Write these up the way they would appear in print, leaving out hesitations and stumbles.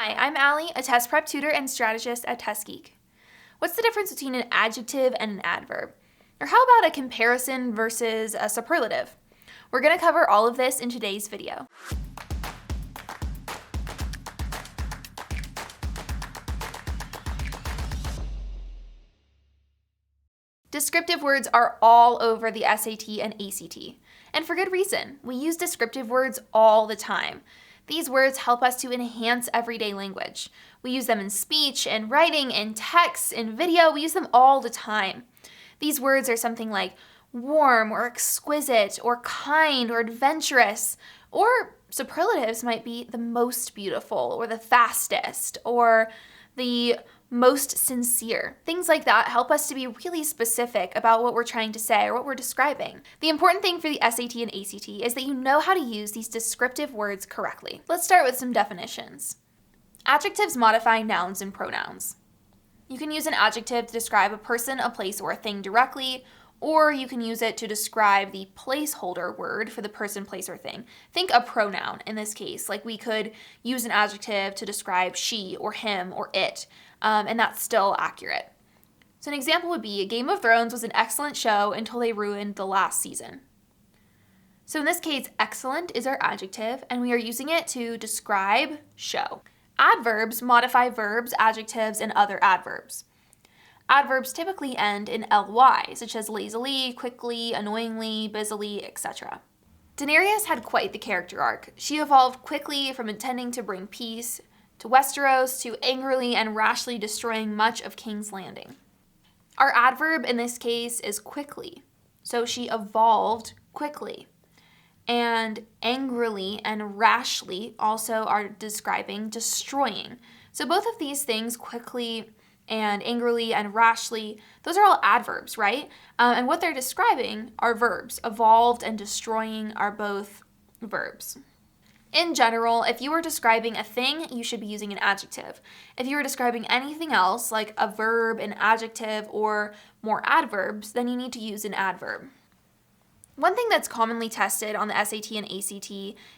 Hi, I'm Allie, a test prep tutor and strategist at Geek. What's the difference between an adjective and an adverb? Or how about a comparison versus a superlative? We're going to cover all of this in today's video. Descriptive words are all over the SAT and ACT. And for good reason. We use descriptive words all the time. These words help us to enhance everyday language. We use them in speech, in writing, in text, in video. We use them all the time. These words are something like warm or exquisite or kind or adventurous. Or superlatives might be the most beautiful or the fastest or the most sincere. Things like that help us to be really specific about what we're trying to say or what we're describing. The important thing for the SAT and ACT is that you know how to use these descriptive words correctly. Let's start with some definitions. Adjectives modify nouns and pronouns. You can use an adjective to describe a person, a place, or a thing directly, or you can use it to describe the placeholder word for the person, place, or thing. Think a pronoun in this case, like we could use an adjective to describe she or him or it, and that's still accurate. So an example would be, Game of Thrones was an excellent show until they ruined the last season. So in this case, excellent is our adjective, and we are using it to describe show. Adverbs modify verbs, adjectives, and other adverbs. Adverbs typically end in ly, such as lazily, quickly, annoyingly, busily, etc. Daenerys had quite the character arc. She evolved quickly from intending to bring peace to Westeros to angrily and rashly destroying much of King's Landing. Our adverb in this case is quickly, so she evolved quickly. And angrily and rashly also are describing destroying. So both of these things, quickly and angrily and rashly, those are all adverbs, right? And what they're describing are verbs. Evolved and destroying are both verbs. In general, if you were describing a thing, you should be using an adjective. If you were describing anything else, like a verb, an adjective, or more adverbs, then you need to use an adverb. One thing that's commonly tested on the SAT and ACT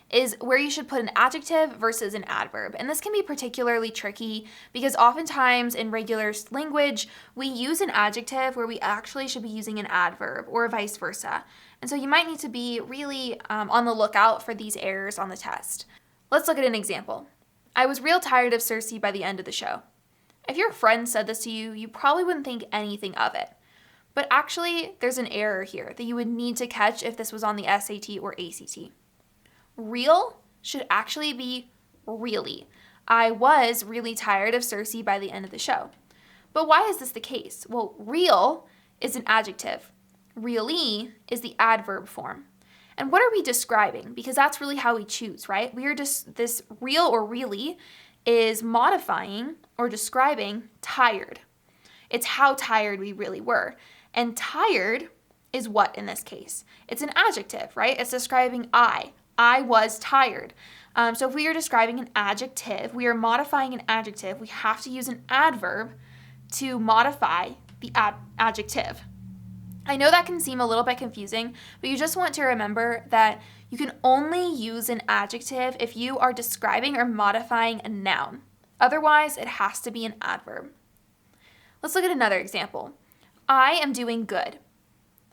is where you should put an adjective versus an adverb. And this can be particularly tricky because oftentimes in regular language, we use an adjective where we actually should be using an adverb or vice versa. And so you might need to be really on the lookout for these errors on the test. Let's look at an example. I was real tired of Cersei by the end of the show. If your friend said this to you, you probably wouldn't think anything of it. But actually, there's an error here that you would need to catch if this was on the SAT or ACT. Real should actually be really. I was really tired of Cersei by the end of the show. But why is this the case? Well, real is an adjective. Really is the adverb form. And what are we describing? Because that's really how we choose, right? We are just, this real or really is modifying or describing tired. It's how tired we really were. And tired is what in this case? It's an adjective, right? It's describing I was tired. So if we are describing an adjective, we are modifying an adjective, we have to use an adverb to modify the adjective. I know that can seem a little bit confusing, but you just want to remember that you can only use an adjective if you are describing or modifying a noun. Otherwise, it has to be an adverb. Let's look at another example. I am doing good.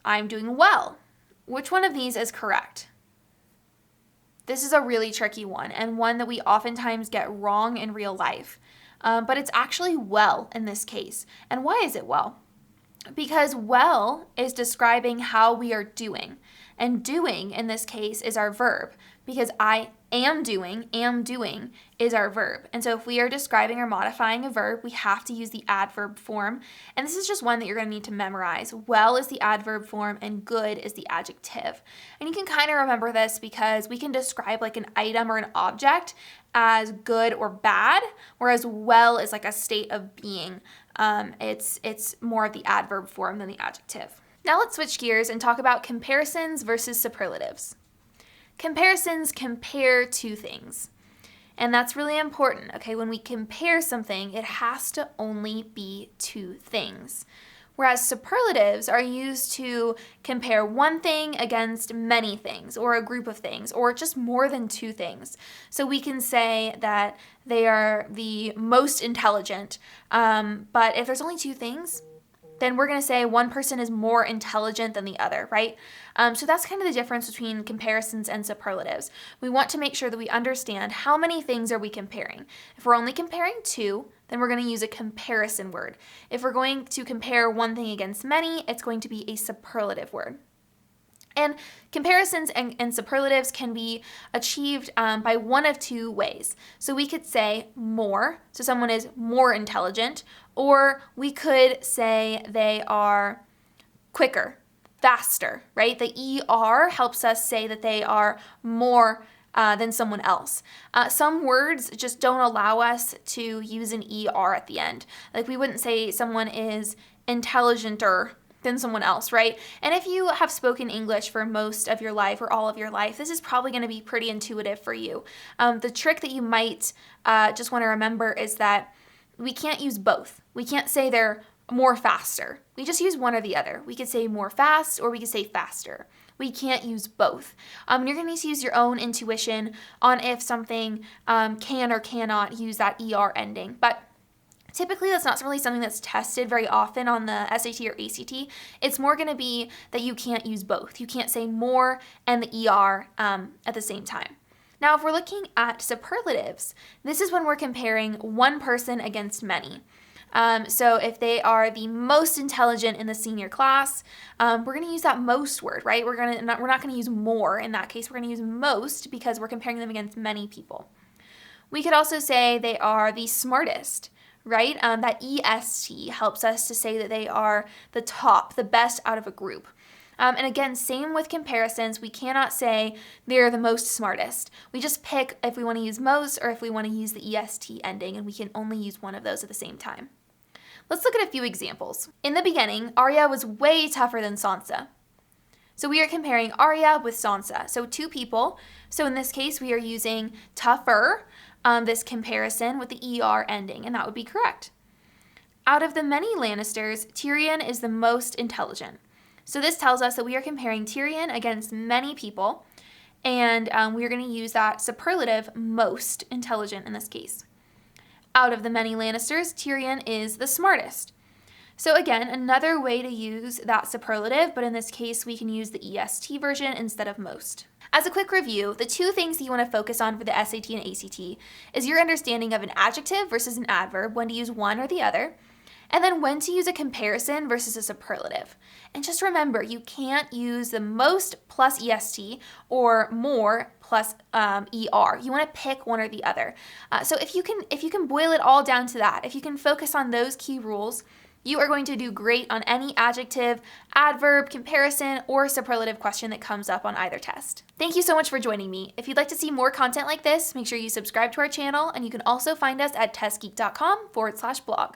I'm doing well. Which one of these is correct? This is a really tricky one and one that we oftentimes get wrong in real life. But it's actually well in this case. And why is it well? Because well is describing how we are doing. And doing in this case is our verb. Because I am doing is our verb. And so if we are describing or modifying a verb, we have to use the adverb form. And this is just one that you're going to need to memorize. Well is the adverb form and good is the adjective. And you can kind of remember this because we can describe like an item or an object as good or bad, whereas well is like a state of being. It's more of the adverb form than the adjective. Now let's switch gears and talk about comparisons versus superlatives. Comparisons compare two things. And that's really important, okay? When we compare something, it has to only be two things. whereas superlatives are used to compare one thing against many things, or a group of things, or just more than two things. So we can say that they are the most intelligent, but if there's only two things, then we're going to say one person is more intelligent than the other, right? So that's kind of the difference between comparisons and superlatives. We want to make sure that we understand how many things are we comparing. If we're only comparing two, then we're going to use a comparison word. If we're going to compare one thing against many, it's going to be a superlative word. And comparisons and superlatives can be achieved by one of two ways. So we could say more, so someone is more intelligent, or we could say they are quicker, faster, right? The ER helps us say that they are more than someone else. Some words just don't allow us to use an ER at the end. Like we wouldn't say someone is intelligenter than someone else, right? And if you have spoken English for most of your life or all of your life, this is probably going to be pretty intuitive for you. The trick that you might just want to remember is that we can't use both. We can't say they're more faster. We just use one or the other. We could say more fast or we could say faster. We can't use both. You're going to need to use your own intuition on if something can or cannot use that ER ending. But typically, that's not really something that's tested very often on the SAT or ACT. It's more going to be that you can't use both. You can't say more and the ER at the same time. Now, if we're looking at superlatives, this is when we're comparing one person against many. So if they are the most intelligent in the senior class, we're going to use that most word, right? We're not going to use more in that case. We're going to use most because we're comparing them against many people. We could also say they are the smartest, right? That EST helps us to say that they are the top, the best out of a group. And again, same with comparisons. We cannot say they're the most smartest. We just pick if we want to use most or if we want to use the EST ending, and we can only use one of those at the same time. Let's look at a few examples. In the beginning, Arya was way tougher than Sansa. So we are comparing Arya with Sansa. So two people. So in this case, we are using tougher, this comparison with the ER ending, and that would be correct. Out of the many Lannisters, Tyrion is the most intelligent. So this tells us that we are comparing Tyrion against many people, and we are going to use that superlative most intelligent in this case. Out of the many Lannisters, Tyrion is the smartest. So again, another way to use that superlative, but in this case, we can use the EST version instead of most. As a quick review, the two things that you want to focus on for the SAT and ACT is your understanding of an adjective versus an adverb, when to use one or the other, and then when to use a comparison versus a superlative. And just remember, you can't use the most plus EST or more plus ER. You want to pick one or the other. So if you can boil it all down to that, if you can focus on those key rules, you are going to do great on any adjective, adverb, comparison, or superlative question that comes up on either test. Thank you so much for joining me. If you'd like to see more content like this, make sure you subscribe to our channel, and you can also find us at testgeek.com/blog.